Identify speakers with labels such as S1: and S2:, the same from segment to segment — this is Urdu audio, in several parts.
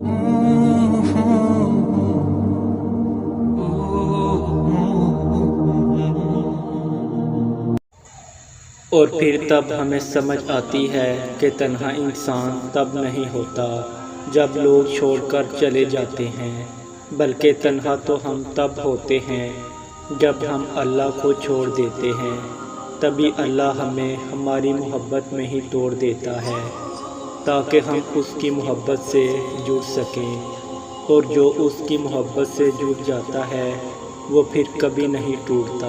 S1: اور پھر تب ہمیں سمجھ آتی ہے کہ تنہا انسان تب نہیں ہوتا جب لوگ چھوڑ کر چلے جاتے ہیں، بلکہ تنہا تو ہم تب ہوتے ہیں جب ہم اللہ کو چھوڑ دیتے ہیں۔ تبھی اللہ ہمیں ہماری محبت میں ہی توڑ دیتا ہے تاکہ ہم اس کی محبت سے جڑ سکیں، اور جو اس کی محبت سے جڑ جاتا ہے وہ پھر کبھی نہیں ٹوٹتا،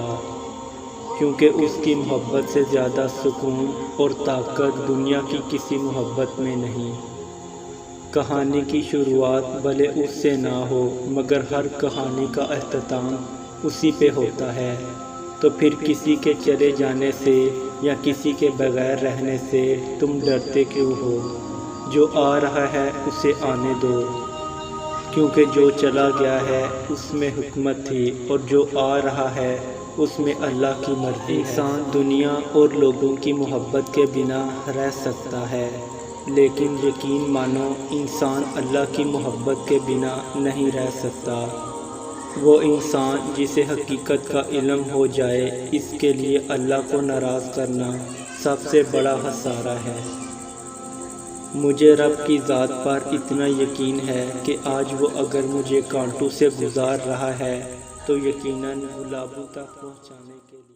S1: کیونکہ اس کی محبت سے زیادہ سکون اور طاقت دنیا کی کسی محبت میں نہیں۔ کہانی کی شروعات بھلے اس سے نہ ہو، مگر ہر کہانی کا اختتام اسی پہ ہوتا ہے، تو پھر کسی کے چلے جانے سے یا کسی کے بغیر رہنے سے تم ڈرتے کیوں ہو؟ جو آ رہا ہے اسے آنے دو، کیونکہ جو چلا گیا ہے اس میں حکمت تھی، اور جو آ رہا ہے اس میں اللہ کی مرضی ہے۔ انسان دنیا اور لوگوں کی محبت کے بنا رہ سکتا ہے، لیکن یقین مانو انسان اللہ کی محبت کے بنا نہیں رہ سکتا۔ وہ انسان جسے حقیقت کا علم ہو جائے، اس کے لیے اللہ کو ناراض کرنا سب سے بڑا خسارہ ہے۔ مجھے رب کی ذات پر اتنا یقین ہے کہ آج وہ اگر مجھے کانٹوں سے گزار رہا ہے تو یقیناً گلابوں تک پہنچانے کے لیے